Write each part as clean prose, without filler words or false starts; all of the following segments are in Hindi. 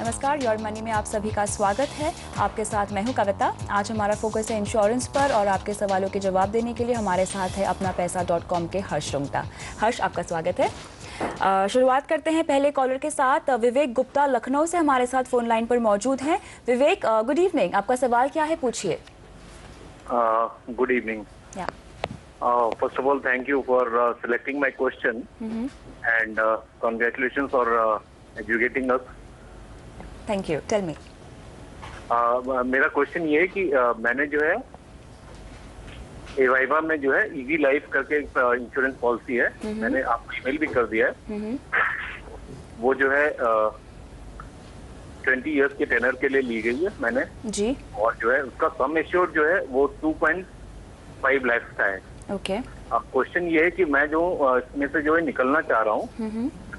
नमस्कार, योर मनी में आप सभी का स्वागत है। आपके साथ मैं हूं कविता। आज हमारा फोकस है इंश्योरेंस पर और आपके सवालों के जवाब देने के लिए हमारे साथ है अपना पैसा.com के हर्ष रुंगटा। हर्ष, आपका स्वागत है। शुरुआत करते हैं पहले कॉलर के साथ। विवेक गुप्ता लखनऊ से हमारे साथ फोन लाइन पर मौजूद हैं। विवेक, गुड इवनिंग। आपका सवाल क्या है, पूछिए। Good evening. First of all, thank you for selecting my question and congratulations for educating us. Thank you. Tell me. मेरा क्वेश्चन ये है कि मैंने जो है एवाइवा में जो है इजी लाइफ करके इंश्योरेंस पॉलिसी है, मैंने आपको ईमेल भी कर दिया है। वो जो है 20 इयर्स के टेनर के लिए ली गई है मैंने जी, और जो है उसका सम एश्योर्ड जो है वो 2.5 लाख का है। ओके। अब क्वेश्चन ये है कि मैं जो इसमें से जो है निकलना चाह रहा हूँ,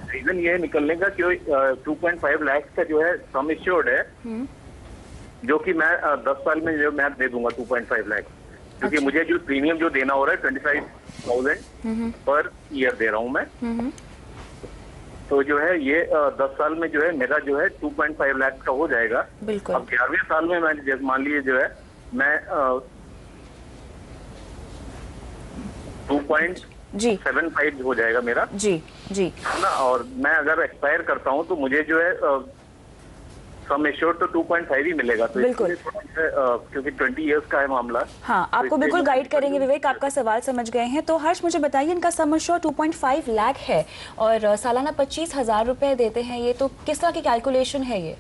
रीजन ये है निकलने का कि 2.5 लाख का जो है सम एश्योर्ड है, जो कि मैं 10 साल में जो मैं दे दूंगा 2.5 लाख, क्योंकि मुझे जो प्रीमियम जो देना हो रहा है 25,000 पर ईयर दे रहा हूँ मैं। तो जो है ये 10 साल में जो है मेरा जो है 2.5 लाख का हो जाएगा। बिल्कुल। अब 11वें साल में मैं मान लीजिए जो है मैं 2.75 हो जाएगा मेरा जी जी है ना। और मैं अगर एक्सपायर करता हूँ तो मुझे जो है सम एश्योर्ड तो 2.5 ही मिलेगा। तो बिल्कुल, क्योंकि 20 इयर्स का है मामला। हाँ, आपको बिल्कुल गाइड करेंगे विवेक, आपका सवाल समझ गए हैं। तो हर्ष, मुझे बताइए, इनका सम एश्योर्ड 2.5 लाख है और सालाना 25,000 रुपए देते हैं। ये तो किस तरह की कैलकुलेशन है ये?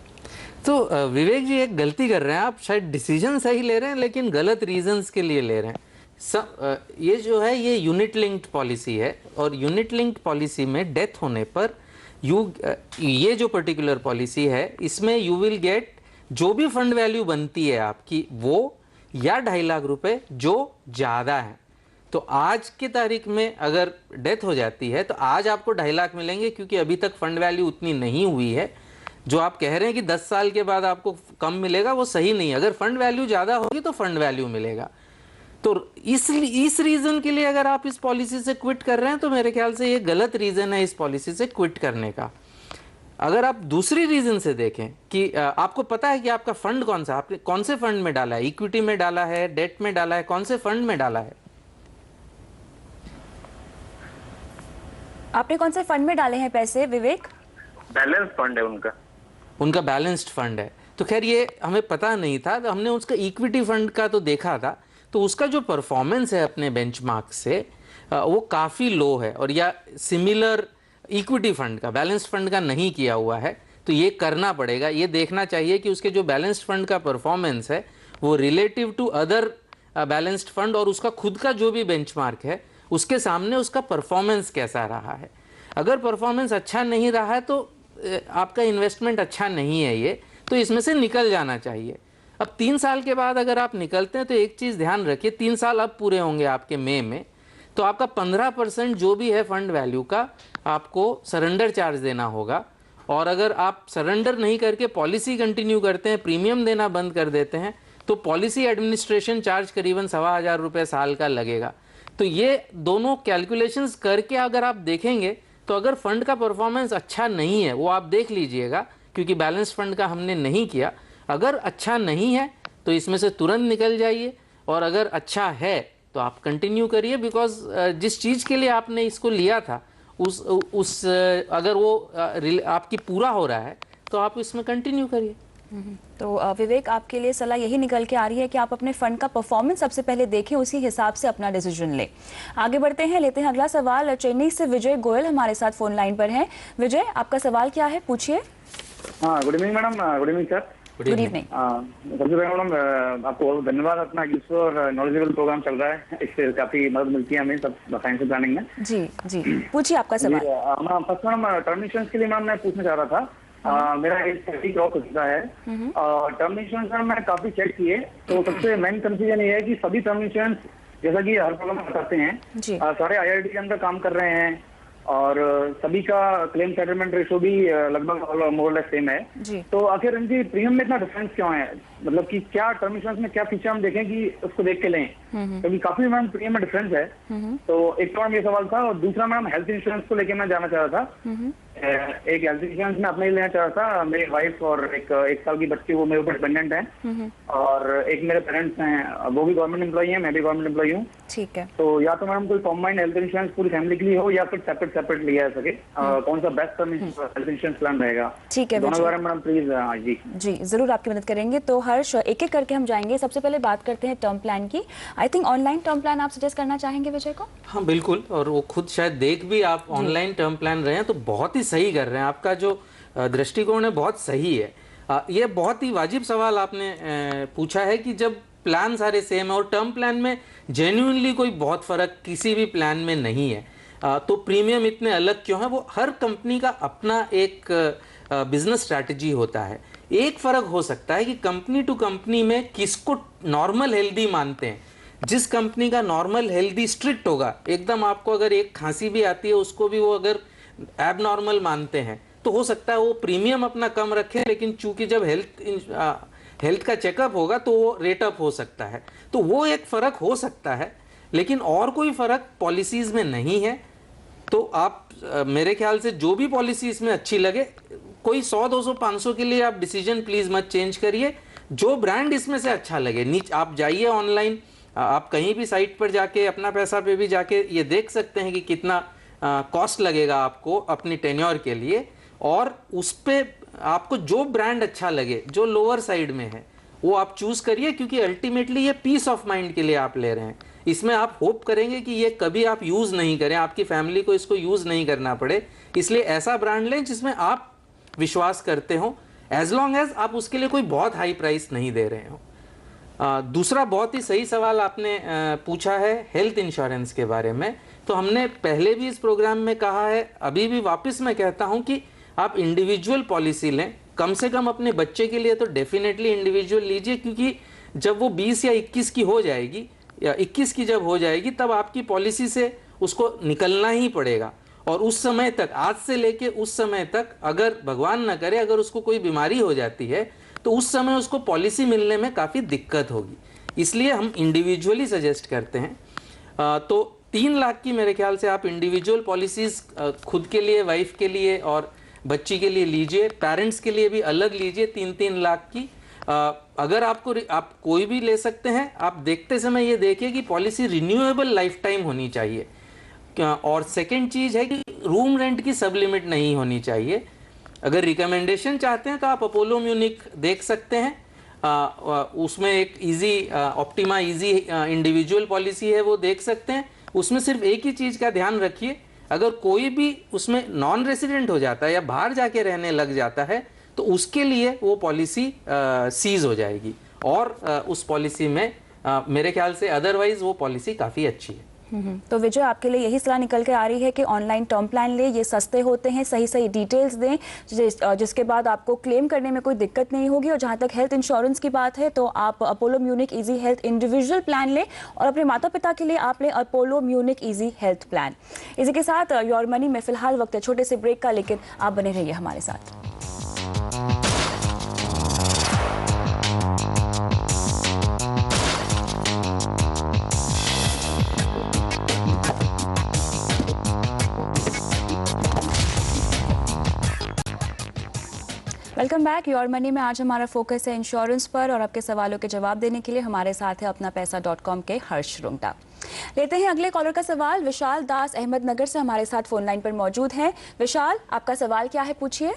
तो विवेक जी एक गलती कर रहे हैं आप। शायद डिसीजन सही ले रहे हैं लेकिन गलत रीजंस के लिए ले रहे हैं। ये जो है ये यूनिट लिंक्ड पॉलिसी है और यूनिट लिंक्ड पॉलिसी में डेथ होने पर ये जो पर्टिकुलर पॉलिसी है इसमें यू विल गेट जो भी फंड वैल्यू बनती है आपकी वो या 2.5 लाख रुपए जो ज़्यादा है। तो आज की तारीख में अगर डेथ हो जाती है तो आज आपको 2.5 लाख मिलेंगे, क्योंकि अभी तक फंड वैल्यू उतनी नहीं हुई है। जो आप कह रहे हैं कि 10 साल के बाद आपको कम मिलेगा, वो सही नहीं है। अगर फंड वैल्यू ज़्यादा होगी तो फंड वैल्यू मिलेगा। तो इस रीजन के लिए अगर आप इस पॉलिसी से क्विट कर रहे हैं तो मेरे ख्याल से ये गलत रीजन है इस पॉलिसी से क्विट करने का। अगर आप दूसरी रीजन से देखें कि आपको पता है कि आपका फंड कौन सा, आपने कौन से फंड में डाला है, इक्विटी में डाला है, डेट में डाला है, कौन से फंड में डाला है? आपने कौन से फंड में डाले हैं पैसे विवेक? बैलेंस फंड है उनका बैलेंस्ड फंड है। तो खैर ये हमें पता नहीं था, तो हमने उसका इक्विटी फंड का तो देखा था। तो उसका जो परफॉर्मेंस है अपने बेंचमार्क से वो काफ़ी लो है, और या सिमिलर इक्विटी फंड का, बैलेंस्ड फंड का नहीं किया हुआ है। तो ये करना पड़ेगा, ये देखना चाहिए कि उसके जो बैलेंस्ड फंड का परफॉर्मेंस है वो relative to other balanced fund और उसका खुद का जो भी बेंचमार्क है उसके सामने उसका परफॉर्मेंस कैसा रहा है। अगर परफॉर्मेंस अच्छा नहीं रहा है तो आपका इन्वेस्टमेंट अच्छा नहीं है ये, तो इसमें से निकल जाना चाहिए। अब 3 साल के बाद अगर आप निकलते हैं तो एक चीज़ ध्यान रखिए, 3 साल अब पूरे होंगे आपके मई में, तो आपका 15% जो भी है फंड वैल्यू का आपको सरेंडर चार्ज देना होगा। और अगर आप सरेंडर नहीं करके पॉलिसी कंटिन्यू करते हैं, प्रीमियम देना बंद कर देते हैं, तो पॉलिसी एडमिनिस्ट्रेशन चार्ज करीबन 1,500 रुपये साल का लगेगा। तो ये दोनों कैलकुलेशंस करके अगर आप देखेंगे तो अगर फंड का परफॉर्मेंस अच्छा नहीं है वो आप देख लीजिएगा, क्योंकि बैलेंस फंड का हमने नहीं किया। अगर अच्छा नहीं है तो इसमें से तुरंत निकल जाइए, और अगर अच्छा है तो आप कंटिन्यू करिए, बिकॉज जिस चीज़ के लिए आपने इसको लिया था उस अगर वो आपकी पूरा हो रहा है तो आप इसमें कंटिन्यू करिए। तो विवेक, आपके लिए सलाह यही निकल के आ रही है कि आप अपने फंड का परफॉर्मेंस सबसे पहले देखें, उसी हिसाब से अपना डिसीजन लें। आगे बढ़ते हैं, लेते हैं अगला सवाल। चेन्नई से विजय गोयल हमारे साथ फोन लाइन पर हैं। विजय, आपका सवाल क्या है, पूछिए। हाँ, good evening madam. Good evening sir. Good evening. सबसे पहले मैडम आपको बहुत धन्यवाद। अपना यूजफुल और नॉलेजेबल प्रोग्राम चल रहा है, इससे काफी मदद मिलती है हमें सब फाइनेंशियल प्लानिंग में। जी जी, पूछिए आपका सवाल। फर्स्ट मैडम, टर्म इंश्योरेंस के लिए मैम मैं पूछना चाह रहा था। मेरा एज 30 क्रॉस हो चुका है। टर्म इंश्योरेंस में मैंने काफी चेक किए, तो सबसे मेन कंफ्यूजन ये है कि सभी टर्म इंश्योरेंस जैसा कि हर प्रॉब्लम बताते हैं सारे IRDAI के अंदर काम कर रहे हैं, और सभी का क्लेम सेटलमेंट रेशो भी लगभग मोरलेस सेम है। तो आखिर इनकी प्रीमियम में इतना डिफरेंस क्यों है? मतलब कि क्या टर्म इंश्योरेंस में क्या फीचर हम देखें कि उसको देख के लें, क्योंकि काफी मैम प्रीमियम में डिफरेंस है। तो एक तो मैम ये सवाल था, और दूसरा मैम हेल्थ इंश्योरेंस को लेके मैं जानना चाह रहा था एक हेल्थ इंश्योरेंस मैं अपने लिए लेना चाह रहा था। मेरी वाइफ और एक साल की बच्ची, वो मेरे ऊपर डिपेंडेंट है, और एक मेरे पेरेंट्स हैं, वो भी गवर्नमेंट एम्प्लॉई हैं, मैं भी गवर्नमेंट एम्प्लॉई हूँ। ठीक है। तो या तो मैडम कोई कॉम्बाइंड हेल्थ इंश्योरेंस पूरी फैमिली के लिए हो, या फिर सेपरेट लिया जा सके। कौन सा बेस्ट हेल्थ इंश्योरेंस प्लान रहेगा? ठीक है, दोनों के बारे में मैडम प्लीज। जी जी, जरूर आपकी मदद करेंगे। तो हर्ष, एक एक करके हम जाएंगे। सबसे पहले बात करते हैं टर्म प्लान की। I think online term plan आप सजेस्ट करना चाहेंगे विजय को? हाँ बिल्कुल, और वो खुद शायद देख भी आप ऑनलाइन टर्म प्लान रहे हैं तो बहुत ही सही कर रहे हैं। आपका जो दृष्टिकोण है बहुत सही है। ये बहुत ही वाजिब सवाल आपने पूछा है कि जब प्लान सारे सेम है और टर्म प्लान में जेन्युइनली कोई बहुत फ़र्क किसी भी प्लान में नहीं है, तो प्रीमियम इतने अलग क्यों है? वो हर कंपनी का अपना एक बिजनेस स्ट्रैटेजी होता है। एक फ़र्क हो सकता है कि कंपनी टू कंपनी में किसको नॉर्मल हेल्दी मानते हैं। जिस कंपनी का नॉर्मल हेल्दी स्ट्रिक्ट होगा, एकदम आपको अगर एक खांसी भी आती है उसको भी वो अगर एब नॉर्मल मानते हैं, तो हो सकता है वो प्रीमियम अपना कम रखें, लेकिन चूंकि जब हेल्थ का चेकअप होगा तो वो रेट अप हो सकता है। तो वो एक फ़र्क हो सकता है, लेकिन और कोई फ़र्क पॉलिसीज़ में नहीं है। तो आप मेरे ख्याल से जो भी पॉलिसी इसमें अच्छी लगे, कोई 100, 200, 500 के लिए आप डिसीजन प्लीज़ मत चेंज करिए। जो ब्रांड इसमें से अच्छा लगे, नीचे आप जाइए ऑनलाइन, आप कहीं भी साइट पर जाके अपना पैसा पे भी जाके ये देख सकते हैं कि कितना कॉस्ट लगेगा आपको अपनी टेन्योर के लिए, और उस पर आपको जो ब्रांड अच्छा लगे, जो लोअर साइड में है, वो आप चूज़ करिए, क्योंकि अल्टीमेटली ये पीस ऑफ माइंड के लिए आप ले रहे हैं। इसमें आप होप करेंगे कि ये कभी आप यूज़ नहीं करें, आपकी फैमिली को इसको यूज़ नहीं करना पड़े, इसलिए ऐसा ब्रांड लें जिसमें आप विश्वास करते हो, एज लॉन्ग एज आप उसके लिए कोई बहुत हाई प्राइस नहीं दे रहे हो। दूसरा बहुत ही सही सवाल आपने पूछा है हेल्थ इंश्योरेंस के बारे में। तो हमने पहले भी इस प्रोग्राम में कहा है, अभी भी वापस मैं कहता हूं कि आप इंडिविजुअल पॉलिसी लें। कम से कम अपने बच्चे के लिए तो डेफिनेटली इंडिविजुअल लीजिए, क्योंकि जब वो 20 या 21 की हो जाएगी, या 21 की जब हो जाएगी, तब आपकी पॉलिसी से उसको निकलना ही पड़ेगा। और उस समय तक, आज से लेके उस समय तक, अगर भगवान ना करे अगर उसको कोई बीमारी हो जाती है, तो उस समय उसको पॉलिसी मिलने में काफ़ी दिक्कत होगी। इसलिए हम इंडिविजुअली सजेस्ट करते हैं। तो 3 लाख की मेरे ख्याल से आप इंडिविजुअल पॉलिसीज़ खुद के लिए, वाइफ के लिए और बच्ची के लिए लीजिए। पेरेंट्स के लिए भी अलग लीजिए 3-3 लाख की। अगर आप कोई भी ले सकते हैं। आप देखते समय ये देखिए कि पॉलिसी रिन्यूएबल लाइफ टाइम होनी चाहिए। और सेकेंड चीज़ है कि रूम रेंट की सब लिमिट नहीं होनी चाहिए। अगर रिकमेंडेशन चाहते हैं तो आप अपोलो म्यूनिक देख सकते हैं, उसमें एक ऑप्टिमा इजी इंडिविजुअल पॉलिसी है, वो देख सकते हैं। उसमें सिर्फ एक ही चीज़ का ध्यान रखिए, अगर कोई भी उसमें नॉन रेसिडेंट हो जाता है या बाहर जाके रहने लग जाता है, तो उसके लिए वो पॉलिसी सीज हो जाएगी, और उस पॉलिसी में मेरे ख्याल से अदरवाइज वो पॉलिसी काफ़ी अच्छी है। तो विजय, आपके लिए यही सलाह निकल के आ रही है कि ऑनलाइन टर्म प्लान ले, ये सस्ते होते हैं, सही सही डिटेल्स दें, जिसके बाद आपको क्लेम करने में कोई दिक्कत नहीं होगी। और जहां तक हेल्थ इंश्योरेंस की बात है, तो आप Apollo Munich easy health individual plan लें, और अपने माता पिता के लिए आप लें Apollo Munich easy health plan. इसी के साथ योर मनी में फिलहाल वक्त है छोटे से ब्रेक का, लेकिन आप बने रहिए हमारे साथ। Welcome back. योर मनी में आज हमारा फोकस है इंश्योरेंस पर, और आपके सवालों के जवाब देने के लिए हमारे साथ है अपना पैसा.com के हर्ष रुंगटा। लेते हैं अगले कॉलर का सवाल। विशाल दास अहमदनगर से हमारे साथ फोन लाइन पर मौजूद हैं। विशाल, आपका सवाल क्या है, पूछिए।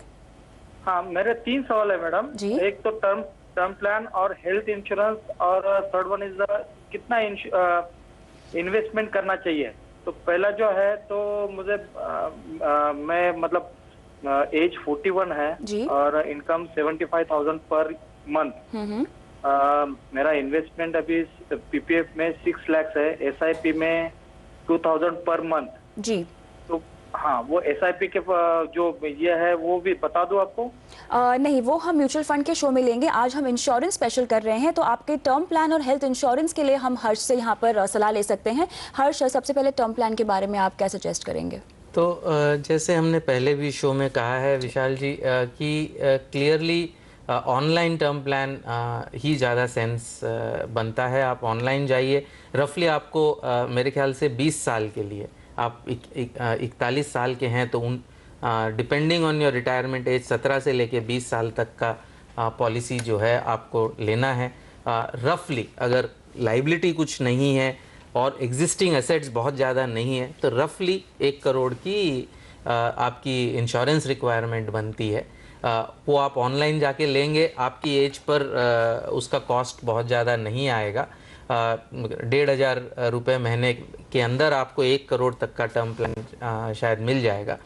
हाँ, मेरे 3 सवाल है मैडम जी। एक तो टर्म प्लान और हेल्थ इंश्योरेंस, और थर्ड वन इज कितना इन्वेस्टमेंट करना चाहिए। तो पहला जो है, तो मुझे मैं मतलब एज 41 है जी। और इनकम 75,000 पर मंथ। मेरा इन्वेस्टमेंट अभी पीपीएफ में 6 लाख है, एसआईपी में 2000 पर मंथ जी। तो हाँ, वो एसआईपी के जो ये है वो भी बता दूं आपको? नहीं, वो हम म्यूचुअल फंड के शो में लेंगे। आज हम इंश्योरेंस स्पेशल कर रहे हैं, तो आपके टर्म प्लान और हेल्थ इंश्योरेंस के लिए हम हर्ष से यहाँ पर सलाह ले सकते हैं। हर्ष, सबसे पहले टर्म प्लान के बारे में आप क्या सजेस्ट करेंगे? तो जैसे हमने पहले भी शो में कहा है विशाल जी, कि क्लियरली ऑनलाइन टर्म प्लान ही ज़्यादा सेंस बनता है। आप ऑनलाइन जाइए, रफली आपको मेरे ख्याल से 20 साल के लिए, आप 41 साल के हैं तो depending on your retirement age 17 से लेके 20 साल तक का पॉलिसी जो है आपको लेना है। रफली अगर लाइबिलिटी कुछ नहीं है और एग्जिस्टिंग एसेट्स बहुत ज़्यादा नहीं है तो रफली 1 करोड़ की आपकी इंश्योरेंस रिक्वायरमेंट बनती है। वो आप ऑनलाइन जाके लेंगे, आपकी एज पर उसका कॉस्ट बहुत ज़्यादा नहीं आएगा। 1,500 रुपये महीने के अंदर आपको 1 करोड़ तक का टर्म प्लान शायद मिल जाएगा।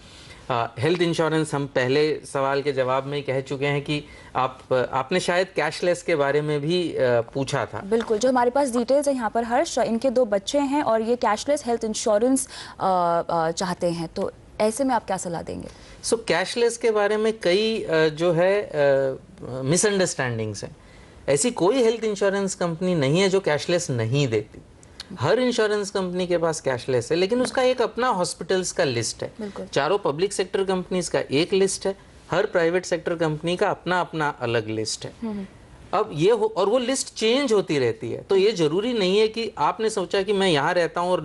हेल्थ इंश्योरेंस हम पहले सवाल के जवाब में ही कह चुके हैं कि आपने शायद कैशलेस के बारे में भी पूछा था। बिल्कुल, जो हमारे पास डिटेल्स है यहाँ पर हर्ष, इनके 2 बच्चे हैं और ये कैशलेस हेल्थ इंश्योरेंस चाहते हैं, तो ऐसे में आप क्या सलाह देंगे? सो कैशलेस के बारे में कई जो है मिसअंडरस्टैंडिंग्स हैं। ऐसी कोई हेल्थ इंश्योरेंस कंपनी नहीं है जो कैशलेस नहीं देती। हर इंश्योरेंस कंपनी के पास कैशलेस है, लेकिन उसका एक अपना हॉस्पिटल्स का लिस्ट है। चारों पब्लिक सेक्टर कंपनीज का एक लिस्ट है, हर प्राइवेट सेक्टर कंपनी का अपना अपना अलग लिस्ट है। अब ये हो और वो लिस्ट चेंज होती रहती है, तो ये जरूरी नहीं है कि आपने सोचा कि मैं यहाँ रहता हूँ और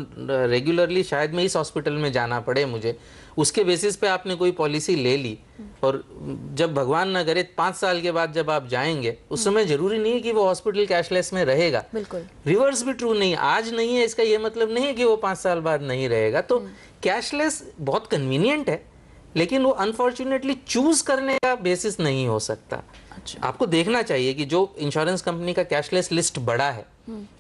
रेगुलरली शायद मैं इस हॉस्पिटल में जाना पड़े मुझे, उसके बेसिस पे आपने कोई पॉलिसी ले ली और जब भगवान ना करे 5 साल के बाद जब आप जाएंगे उस समय जरूरी नहीं है कि वो हॉस्पिटल कैशलेस में रहेगा। बिल्कुल रिवर्स भी ट्रू नहीं, आज नहीं है इसका ये मतलब नहीं है कि वो 5 साल बाद नहीं रहेगा। तो कैशलेस बहुत कन्वीनियंट है, लेकिन वो अनफॉर्चुनेटली चूज करने का बेसिस नहीं हो सकता। अच्छा। आपको देखना चाहिए कि जो इंश्योरेंस कंपनी का कैशलेस लिस्ट बड़ा है,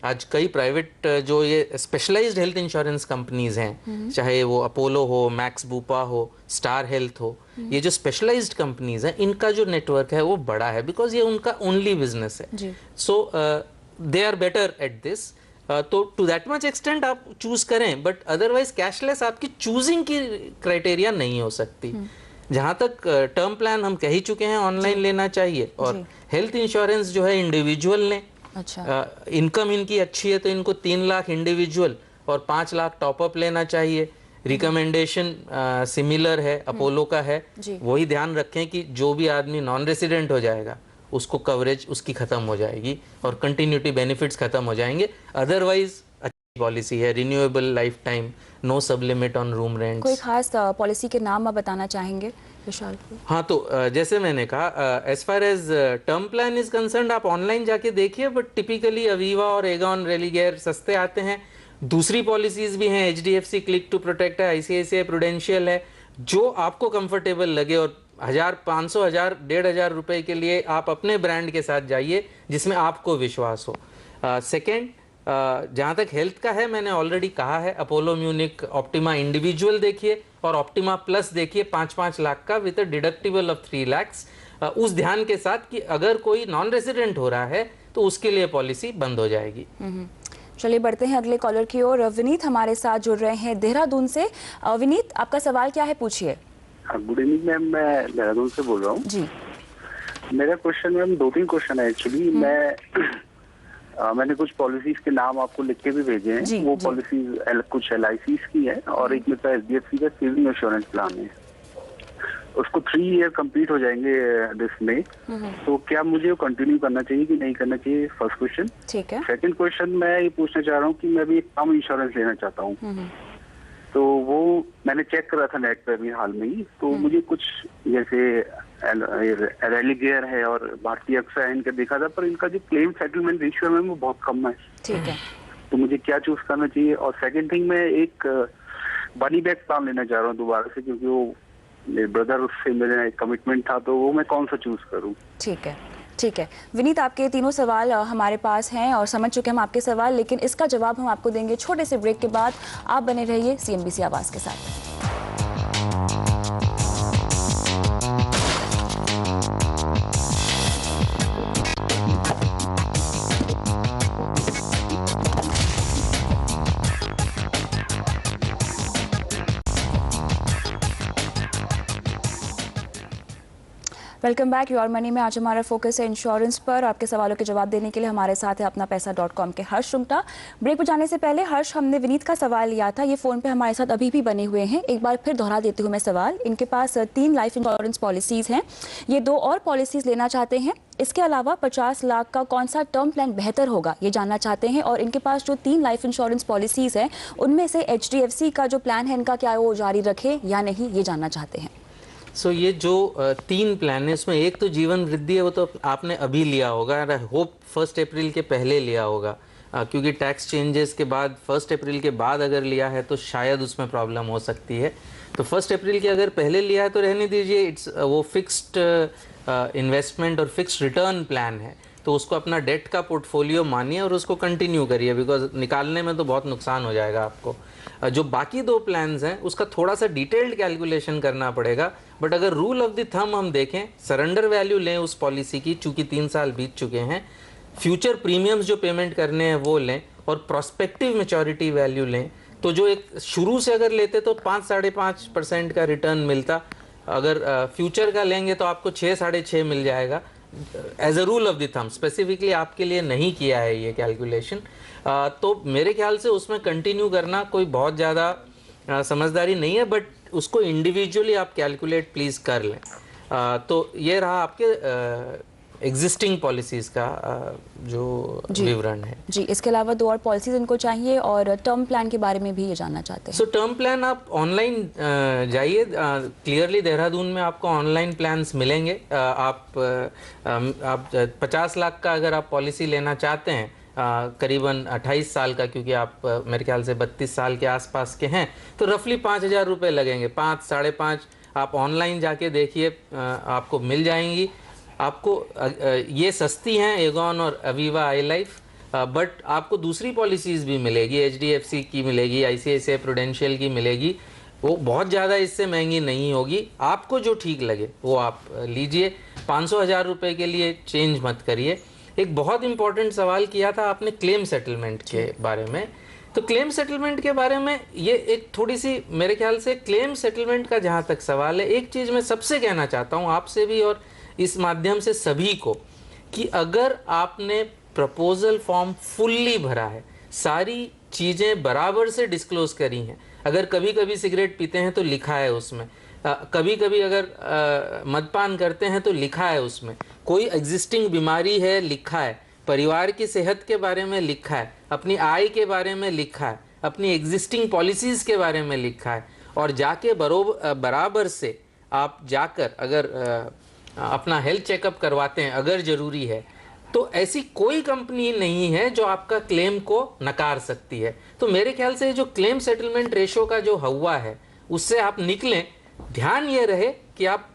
आज कई प्राइवेट जो ये स्पेशलाइज्ड हेल्थ इंश्योरेंस कंपनीज हैं, चाहे वो अपोलो हो, मैक्स बूपा हो, स्टार हेल्थ हो, ये जो स्पेशलाइज्ड कंपनीज हैं इनका जो नेटवर्क है वो बड़ा है, बिकॉज ये उनका ओनली बिजनेस है। So they are better at this. तो टू दैट मच एक्सटेंट आप चूज करें, बट अदरवाइज कैशलेस आपकी चूजिंग की क्राइटेरिया नहीं हो सकती। जहां तक टर्म प्लान हम कह ही चुके हैं ऑनलाइन लेना चाहिए, और हेल्थ इंश्योरेंस जो है इंडिविजुअल ने, इनकम इनकी अच्छी है तो इनको 3 लाख इंडिविजुअल और 5 लाख टॉपअप लेना चाहिए। रिकमेंडेशन सिमिलर है, अपोलो का है। वही ध्यान रखें कि जो भी आदमी नॉन रेसिडेंट हो जाएगा उसको कवरेज उसकी खत्म हो जाएगी और कंटिन्यूटी बेनिफिट्स खत्म हो जाएंगे। अदरवाइज अच्छी पॉलिसी है, रिन्यूएबल लाइफ टाइम, नो सब लिमिट ऑन रूम रेंट। कोई खास पॉलिसी के नाम आप बताना चाहेंगे विशाल को? हाँ, तो जैसे मैंने कहा, as far as term plan is concern आप ऑनलाइन जाके देखिए, बट टिपिकली अवीवा और एगॉन रेलिगेयर सस्ते आते हैं। दूसरी पॉलिसीज भी हैं, HDFC क्लिक टू प्रोटेक्ट है, ICICI प्रूडेंशियल है, जो आपको कंफर्टेबल लगे। और 1000, 500, 1000, 1,500 रुपए के लिए आप अपने ब्रांड के साथ जाइए जिसमें आपको विश्वास हो। सेकेंड, जहाँ तक हेल्थ का है मैंने ऑलरेडी कहा है, अपोलो म्यूनिक ऑप्टिमा इंडिविजुअल देखिए और ऑप्टिमा प्लस देखिए 5-5 लाख का with a deductible of 3 lakhs, उस ध्यान के साथ कि अगर कोई नॉन रेसिडेंट हो रहा है तो उसके लिए पॉलिसी बंद हो जाएगी। चलिए बढ़ते हैं अगले कॉलर की ओर। विनीत हमारे साथ जुड़ रहे हैं देहरादून से। विनीत, आपका सवाल क्या है, पूछिए। गुड इवनिंग मैम, मैं देहरादून से बोल रहा हूँ जी। मेरा क्वेश्चन मैम 2-3 क्वेश्चन है एक्चुअली। मैंने कुछ पॉलिसीज के नाम आपको लिख के भी भेजे हैं। वो पॉलिसीज कुछ LICs की है और एक मेरे पास HDFC का सेविंग इंश्योरेंस प्लान है। उसको 3 ईयर कंप्लीट हो जाएंगे दिस में, तो क्या मुझे वो कंटिन्यू करना चाहिए कि नहीं करना चाहिए? First question. ठीक है। सेकंड क्वेश्चन मैं ये पूछना चाह रहा हूँ कि मैं भी एक टर्म इंश्योरेंस लेना चाहता हूँ, तो वो मैंने चेक करा था नेट पे अभी हाल में ही, तो मुझे कुछ जैसे रेलिगेयर है और भारतीय अक्सा है, इनका देखा था, पर इनका जो क्लेम सेटलमेंट रेशियो है वो बहुत कम है। ठीक है। तो मुझे क्या चूज करना चाहिए? और सेकंड थिंग, मैं एक बनी बैक प्लान लेना चाह रहा हूँ दोबारा से, क्योंकि वो मेरे ब्रदर उससे मेरा एक कमिटमेंट था, तो वो मैं कौन सा चूज करूँ? ठीक है, ठीक है। विनीत, आपके तीनों सवाल हमारे पास हैं और समझ चुके हम आपके सवाल, लेकिन इसका जवाब हम आपको देंगे छोटे से ब्रेक के बाद। आप बने रहिए CNBC आवाज़ के साथ। वेलकम बैक योर मनी में। आज हमारा फोकस है इंश्योरेंस पर। आपके सवालों के जवाब देने के लिए हमारे साथ है अपना पैसा.com के हर्ष रुंगटा। ब्रेक पर जाने से पहले हर्ष, हमने विनीत का सवाल लिया था, ये फ़ोन पे हमारे साथ अभी भी बने हुए हैं। एक बार फिर दोहरा देती हूँ मैं सवाल। इनके पास 3 लाइफ इंश्योरेंस पॉलिसीज़ हैं, ये 2 और पॉलिसीज़ लेना चाहते हैं। इसके अलावा 50 लाख का कौन सा टर्म प्लान बेहतर होगा ये जानना चाहते हैं। और इनके पास जो 3 लाइफ इंश्योरेंस पॉलिसीज़ हैं उनमें से HDFC का जो प्लान है इनका क्या वो जारी रखे या नहीं, ये जानना चाहते हैं। सो ये जो 3 प्लान है इसमें एक तो जीवन वृद्धि है, वो तो आपने अभी लिया होगा, होप 1 अप्रैल के पहले लिया होगा, क्योंकि टैक्स चेंजेस के बाद 1 अप्रैल के बाद अगर लिया है तो शायद उसमें प्रॉब्लम हो सकती है। तो 1 अप्रैल के अगर पहले लिया है तो रहने दीजिए, इट्स वो फिक्स्ड इन्वेस्टमेंट और फिक्स्ड रिटर्न प्लान है, तो उसको अपना डेट का पोर्टफोलियो मानिए और उसको कंटिन्यू करिए, बिकॉज निकालने में तो बहुत नुकसान हो जाएगा आपको। जो बाकी 2 प्लान्स हैं उसका थोड़ा सा डिटेल्ड कैलकुलेशन करना पड़ेगा, बट अगर रूल ऑफ द थंब हम देखें, सरेंडर वैल्यू लें उस पॉलिसी की, चूंकि 3 साल बीत चुके हैं, फ्यूचर प्रीमियम्स जो पेमेंट करने हैं वो लें, और प्रोस्पेक्टिव मैच्योरिटी वैल्यू लें, तो जो एक शुरू से अगर लेते तो 5-5.5% का रिटर्न मिलता, अगर फ्यूचर का लेंगे तो आपको 6-6.5 मिल जाएगा। As a rule of the thumb, specifically आपके लिए नहीं किया है ये कैलकुलेशन, तो मेरे ख्याल से उसमें कंटिन्यू करना कोई बहुत ज़्यादा समझदारी नहीं है, बट उसको इंडिविजुअली आप कैलकुलेट प्लीज़ कर लें। तो ये रहा आपके एग्जिस्टिंग पॉलिसीज़ का जो विवरण है जी। इसके अलावा 2 और पॉलिसीज इनको चाहिए, और टर्म प्लान के बारे में भी ये जानना चाहते हैं। सो टर्म प्लान आप ऑनलाइन जाइए, क्लियरली देहरादून में आपको ऑनलाइन प्लान्स मिलेंगे। आप 50 लाख का अगर आप पॉलिसी लेना चाहते हैं, करीबन 28 साल का, क्योंकि आप मेरे ख्याल से 32 साल के आसपास के हैं, तो रफली 5,000 रुपये लगेंगे, 5-5.5। आप ऑनलाइन जाके देखिए, आपको मिल जाएंगी। आपको ये सस्ती हैं, एगॉन और अवीवा आई लाइफ, बट आपको दूसरी पॉलिसीज़ भी मिलेगी, HDFC की मिलेगी, ICICI प्रूडेंशियल की मिलेगी, वो बहुत ज़्यादा इससे महंगी नहीं होगी। आपको जो ठीक लगे वो आप लीजिए, 500,000 रुपये के लिए चेंज मत करिए। एक बहुत इंपॉर्टेंट सवाल किया था आपने क्लेम सेटलमेंट के बारे में, तो क्लेम सेटलमेंट के बारे में ये एक थोड़ी सी, मेरे ख्याल से क्लेम सेटलमेंट का जहाँ तक सवाल है, एक चीज़ मैं सबसे कहना चाहता हूँ, आपसे भी और इस माध्यम से सभी को, कि अगर आपने प्रपोजल फॉर्म फुल्ली भरा है, सारी चीज़ें बराबर से डिस्क्लोज करी हैं, अगर कभी कभी सिगरेट पीते हैं तो लिखा है उसमें, कभी कभी अगर मदपान करते हैं तो लिखा है उसमें, कोई एग्जिस्टिंग बीमारी है लिखा है, परिवार की सेहत के बारे में लिखा है, अपनी आय के बारे में लिखा है, अपनी एग्जिस्टिंग पॉलिसीज़ के बारे में लिखा है, और जाके बराबर से आप जाकर अगर अपना हेल्थ चेकअप करवाते हैं अगर ज़रूरी है, तो ऐसी कोई कंपनी नहीं है जो आपका क्लेम को नकार सकती है। तो मेरे ख्याल से जो क्लेम सेटलमेंट रेशो का जो हवा है उससे आप निकलें। ध्यान ये रहे कि आप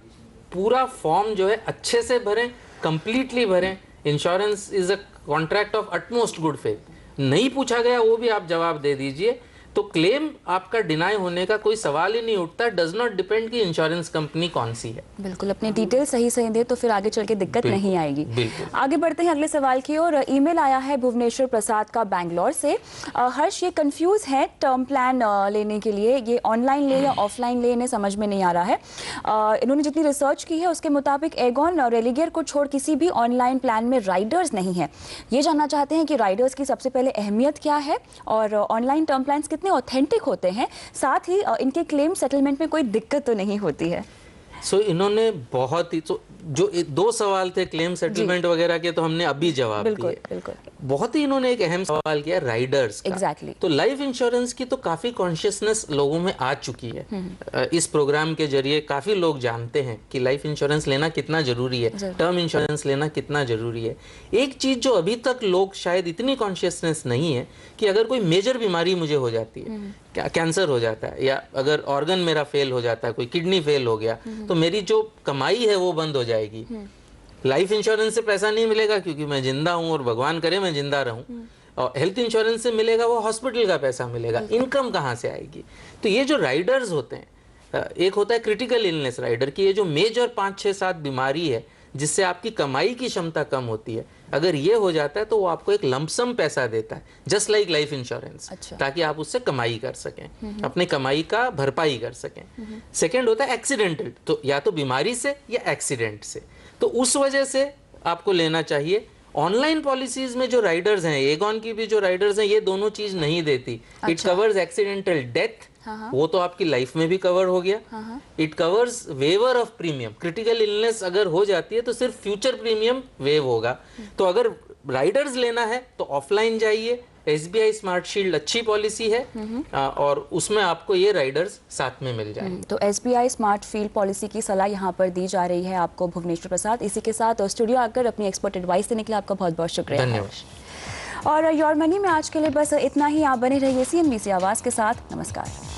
पूरा फॉर्म जो है अच्छे से भरें, कंप्लीटली भरें। Insurance is a contract of utmost good faith, नहीं पूछा गया वो भी आप जवाब दे दीजिए, तो क्लेम आपका डिनाई होने का कोई सवाल ही नहीं उठता। डज नॉट डिपेंड कि इंश्योरेंस कंपनी कौन सी है। बिल्कुल, अपनी डिटेल सही दे तो फिर आगे चल के दिक्कत नहीं आएगी। आगे बढ़ते हैं अगले सवाल की ओर। ईमेल आया है भुवनेश्वर प्रसाद का बैंगलोर से। हर्ष, ये कंफ्यूज है टर्म प्लान लेने के लिए, ये ऑनलाइन ले या ऑफलाइन ले, इन्हें समझ में नहीं आ रहा है। इन्होंने जितनी रिसर्च की है उसके मुताबिक एगॉन और रेलिगेयर को छोड़ किसी भी ऑनलाइन प्लान में राइडर्स नहीं है। ये जानना चाहते हैं कि राइडर्स की सबसे पहले अहमियत क्या है और ऑनलाइन टर्म प्लान कितने ऑथेंटिक होते हैं, साथ ही इनके क्लेम सेटलमेंट में कोई दिक्कत तो नहीं होती है। इन्होंने बहुत ही जो 2 सवाल थे क्लेम सेटलमेंट वगैरह के, तो हमने अभी जवाब दिए। बिल्कुल। बहुत ही इन्होंने एक अहम सवाल किया राइडर्स का। Exactly. तो लाइफ इंश्योरेंस की तो काफी कॉन्शियसनेस लोगों में आ चुकी है। इस प्रोग्राम के जरिए काफी लोग जानते हैं कि लाइफ इंश्योरेंस लेना कितना जरूरी है, टर्म इंश्योरेंस लेना कितना जरूरी है। एक चीज जो अभी तक लोग शायद इतनी कॉन्शियसनेस नहीं है कि अगर कोई मेजर बीमारी मुझे हो जाती है, कैंसर हो जाता है, या अगर ऑर्गन मेरा फेल हो जाता है, कोई किडनी फेल हो गया, तो मेरी जो कमाई है वो बंद हो जाएगी। लाइफ इंश्योरेंस से पैसा नहीं मिलेगा क्योंकि मैं जिंदा हूं और भगवान करे मैं जिंदा रहूं, और हेल्थ इंश्योरेंस से मिलेगा वो हॉस्पिटल का पैसा मिलेगा। इनकम कहां से आएगी? तो ये जो राइडर्स होते हैं, एक होता है क्रिटिकल इलनेस राइडर की, ये जो मेजर 5, 6, 7 बीमारी है जिससे आपकी कमाई की क्षमता कम होती है, अगर ये हो जाता है तो वो आपको एक लंपसम पैसा देता है, जस्ट लाइक लाइफ इंश्योरेंस, ताकि आप उससे कमाई कर सकें, अपनी कमाई का भरपाई कर सकें। सेकंड होता है एक्सीडेंटल, तो या तो बीमारी से या एक्सीडेंट से, तो उस वजह से आपको लेना चाहिए। ऑनलाइन पॉलिसीज में जो राइडर्स हैं, एगॉन की भी जो राइडर्स हैं, ये दोनों चीज नहीं देती। इट कवर्स एक्सीडेंटल डेथ, वो तो आपकी लाइफ में भी कवर हो गया। It covers waiver of premium, critical illness अगर हो जाती है तो सिर्फ फ्यूचर प्रीमियम वेव होगा। तो अगर राइडर्स लेना है तो ऑफलाइन जाइए, SBI स्मार्ट शील्ड अच्छी पॉलिसी है और उसमें आपको ये राइडर्स साथ में मिल जाए। तो SBI स्मार्ट फील्ड पॉलिसी की सलाह यहाँ पर दी जा रही है आपको भुवनेश्वर प्रसाद। इसी के साथ स्टूडियो आकर अपनी एक्सपर्ट एडवाइस देने के लिए आपका बहुत बहुत शुक्रिया। धन्यवाद। और योर मनी में आज के लिए बस इतना ही। आप बने रहिए CNBC आवाज़ के साथ। नमस्कार।